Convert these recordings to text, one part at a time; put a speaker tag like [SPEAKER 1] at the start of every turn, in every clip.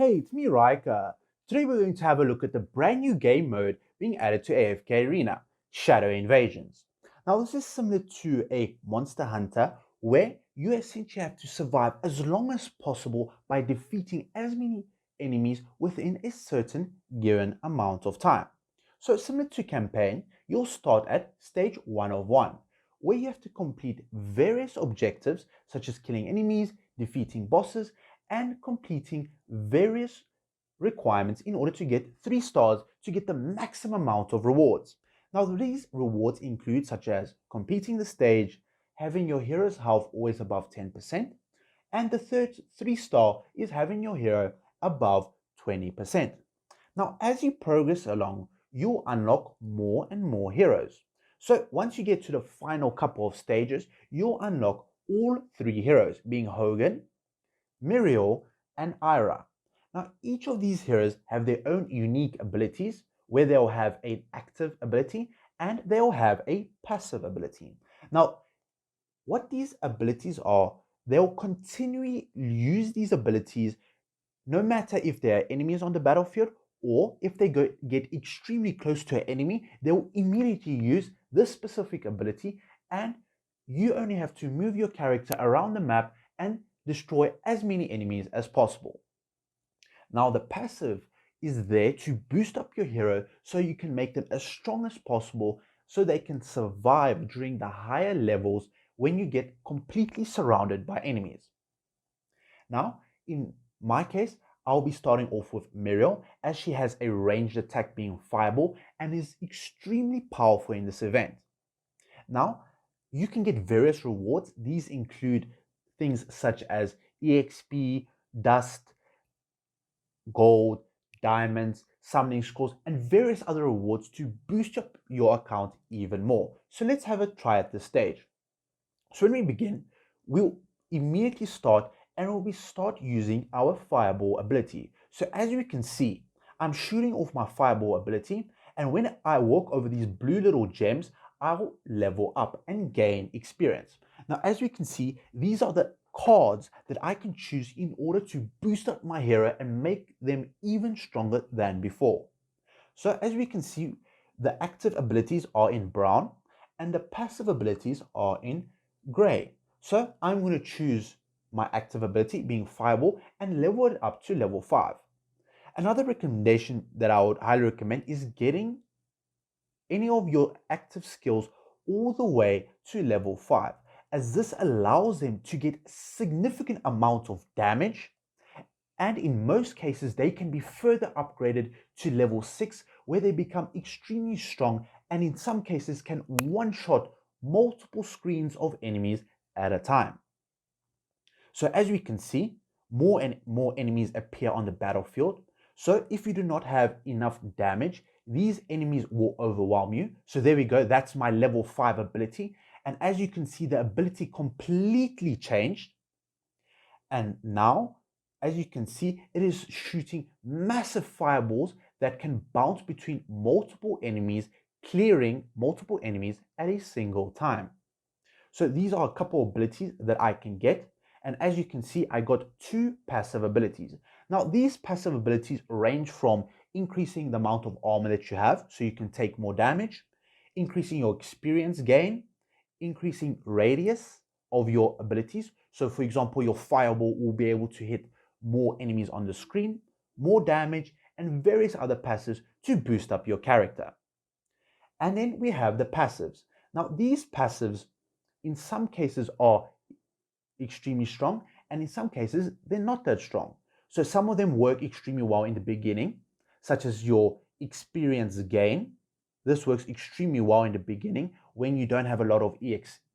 [SPEAKER 1] Hey, it's me, Rika. Today we're going to have a look at the brand new game mode being added to AFK Arena, Shadow Invasions. Now, this is similar to a Monster Hunter where you essentially have to survive as long as possible by defeating as many enemies within a certain given amount of time. So, similar to campaign, you'll start at stage 1 of 1, where you have to complete various objectives such as killing enemies, defeating bosses, and completing various requirements in order to get 3 stars to get the maximum amount of rewards. Now, these rewards include such as completing the stage, having your hero's health always above 10%, and the third 3-star is having your hero above 20%. Now, as you progress along, you'll unlock more and more heroes. So once you get to the final couple of stages, you'll unlock all 3 heroes, being Hogan, Mirael, and Ira. Now, each of these heroes have their own unique abilities, where they'll have an active ability and they'll have a passive ability. Now, what these abilities are, they'll continually use these abilities no matter if there are enemies on the battlefield or if they get extremely close to an enemy, they'll immediately use this specific ability, and you only have to move your character around the map and destroy as many enemies as possible. Now, the passive is there to boost up your hero so you can make them as strong as possible so they can survive during the higher levels when you get completely surrounded by enemies. Now, in my case, I'll be starting off with Mirael, as she has a ranged attack being Fireball and is extremely powerful in this event. Now, you can get various rewards. These include things such as EXP, dust, gold, diamonds, summoning scrolls, and various other rewards to boost up your account even more. So let's have a try at this stage. So when we begin, we'll immediately start and we'll start using our Fireball ability. So as you can see, I'm shooting off my Fireball ability, and when I walk over these blue little gems, I'll level up and gain experience. Now, as we can see, these are the cards that I can choose in order to boost up my hero and make them even stronger than before. So as we can see, the active abilities are in brown and the passive abilities are in gray. So I'm going to choose my active ability being Fireball and level it up to level 5. Another recommendation that I would highly recommend is getting any of your active skills all the way to level 5, as this allows them to get significant amount of damage, and in most cases they can be further upgraded to level 6, where they become extremely strong and in some cases can one-shot multiple screens of enemies at a time. So as we can see, more and more enemies appear on the battlefield. So if you do not have enough damage, these enemies will overwhelm you. So there we go, that's my level 5 ability. And as you can see, the ability completely changed. And now, as you can see, it is shooting massive fireballs that can bounce between multiple enemies, clearing multiple enemies at a single time. So these are a couple of abilities that I can get. And as you can see, I got 2 passive abilities. Now, these passive abilities range from increasing the amount of armor that you have, so you can take more damage, increasing your experience gain, increasing radius of your abilities. So for example, your Fireball will be able to hit more enemies on the screen, more damage, and various other passives to boost up your character. And then we have the passives. Now, these passives in some cases are extremely strong, and in some cases they're not that strong. So some of them work extremely well in the beginning, such as your experience gain. This works extremely well in the beginning when you don't have a lot of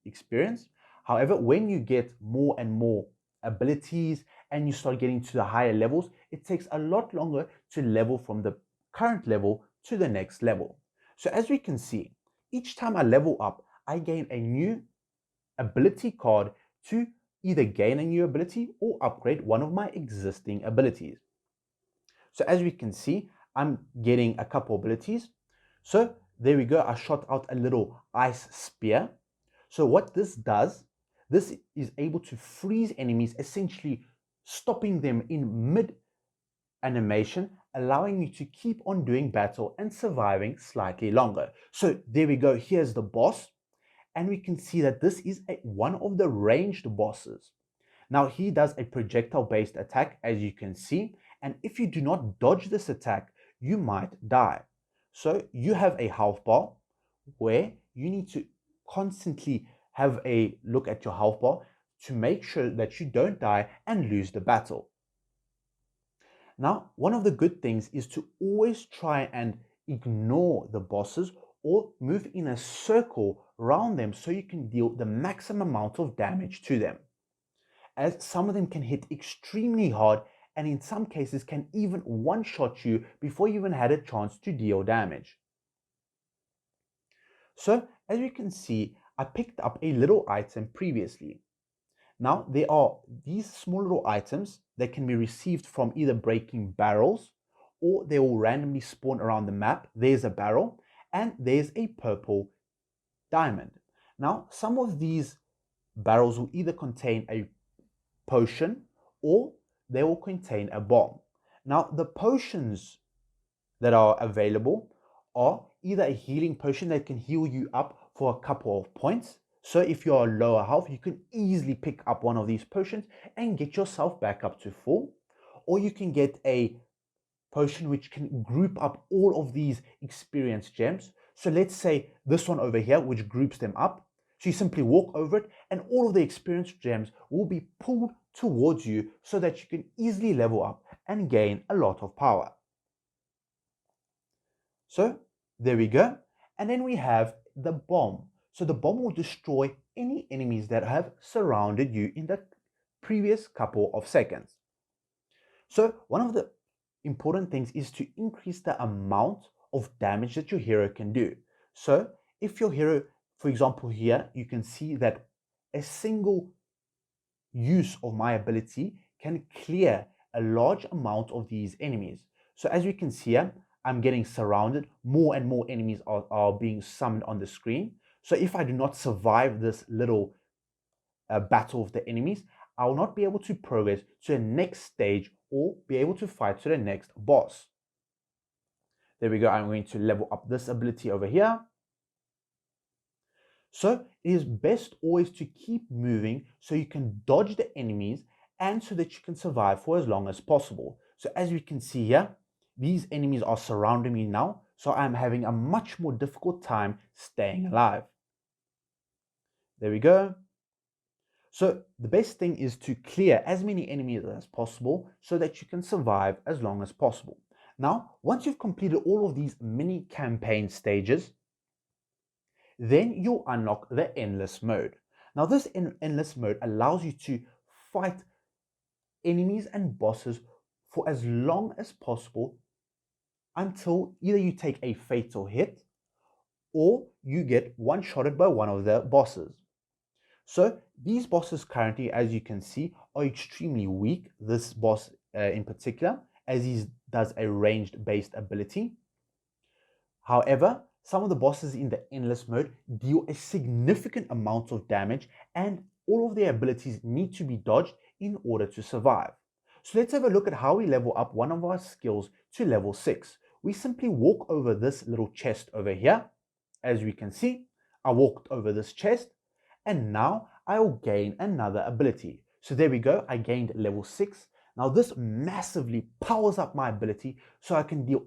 [SPEAKER 1] experience. However, when you get more and more abilities and you start getting to the higher levels, it takes a lot longer to level from the current level to the next level. So as we can see, each time I level up, I gain a new ability card to either gain a new ability or upgrade one of my existing abilities. So as we can see, I'm getting a couple abilities. So there we go, I shot out a little ice spear. So what this does, this is able to freeze enemies, essentially stopping them in mid animation, allowing you to keep on doing battle and surviving slightly longer. So there we go, here's the boss, and we can see that this is one of the ranged bosses. Now he does a projectile based attack, as you can see, and if you do not dodge this attack, you might die. So you have a health bar where you need to constantly have a look at your health bar to make sure that you don't die and lose the battle. Now, one of the good things is to always try and ignore the bosses or move in a circle around them so you can deal the maximum amount of damage to them, as some of them can hit extremely hard and in some cases can even one-shot you before you even had a chance to deal damage. So as you can see, I picked up a little item previously. Now there are these small little items that can be received from either breaking barrels, or they will randomly spawn around the map. There's a barrel and there's a purple diamond. Now some of these barrels will either contain a potion or they will contain a bomb. Now the potions that are available are either a healing potion that can heal you up for a couple of points. So if you're lower health, you can easily pick up one of these potions and get yourself back up to full. Or you can get a potion which can group up all of these experience gems. So let's say this one over here, which groups them up. So you simply walk over it and all of the experience gems will be pulled towards you so that you can easily level up and gain a lot of power. So there we go. And then we have the bomb. So the bomb will destroy any enemies that have surrounded you in the previous couple of seconds. So one of the important things is to increase the amount of damage that your hero can do. So if your hero, for example here, you can see that a single use of my ability can clear a large amount of these enemies. So as you can see here, I'm getting surrounded. More and more enemies are being summoned on the screen. So if I do not survive this little battle of the enemies, I will not be able to progress to the next stage or be able to fight to the next boss. There we go. I'm going to level up this ability over here. So it is best always to keep moving so you can dodge the enemies and so that you can survive for as long as possible. So as you can see here, these enemies are surrounding me now, so I'm having a much more difficult time staying alive. There we go. So the best thing is to clear as many enemies as possible so that you can survive as long as possible. Now, once you've completed all of these mini campaign stages, then you'll unlock the endless mode. Now this endless mode allows you to fight enemies and bosses for as long as possible until either you take a fatal hit or you get one-shotted by one of the bosses. So these bosses currently, as you can see, are extremely weak. This boss in particular, as he does a ranged based ability. However, some of the bosses in the endless mode deal a significant amount of damage and all of their abilities need to be dodged in order to survive. So let's have a look at how we level up one of our skills to level 6. We simply walk over this little chest over here. As we can see, I walked over this chest and now I will gain another ability. So there we go, I gained level 6. Now this massively powers up my ability so I can deal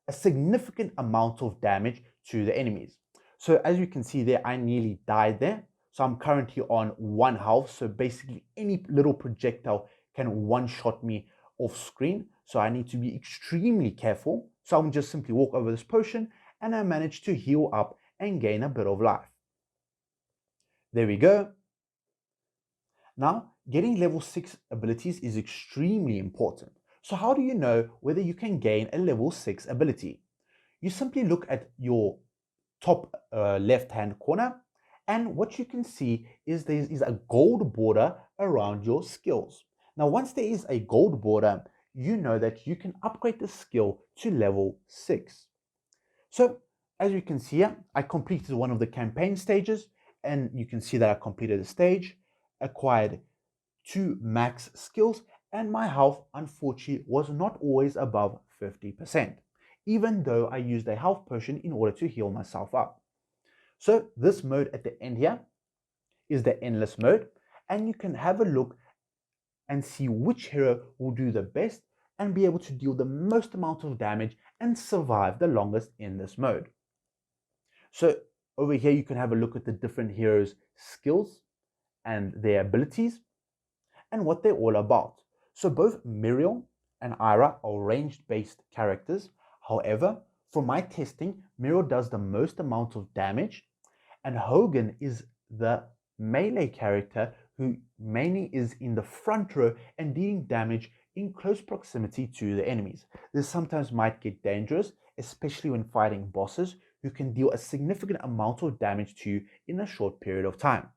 [SPEAKER 1] a significant amount of damage to the enemies. So as you can see there, I nearly died there. So I'm currently on 1 health. So basically any little projectile can one-shot me off screen. So I need to be extremely careful. So I'll just simply walk over this potion and I managed to heal up and gain a bit of life. There we go. Now, getting level 6 abilities is extremely important. So how do you know whether you can gain a level 6 ability? You simply look at your top left-hand corner, and what you can see is there is a gold border around your skills. Now, once there is a gold border, you know that you can upgrade the skill to level 6. So, as you can see here, I completed one of the campaign stages, and you can see that I completed the stage, acquired 2 max skills, and my health unfortunately was not always above 50%, even though I used a health potion in order to heal myself up. So this mode at the end here is the endless mode, and you can have a look and see which hero will do the best and be able to deal the most amount of damage and survive the longest in this mode. So over here you can have a look at the different heroes' skills and their abilities and what they're all about. So both Mirael and Ira are ranged-based characters. However, for my testing, Mirael does the most amount of damage, and Hogan is the melee character who mainly is in the front row and dealing damage in close proximity to the enemies. This sometimes might get dangerous, especially when fighting bosses who can deal a significant amount of damage to you in a short period of time.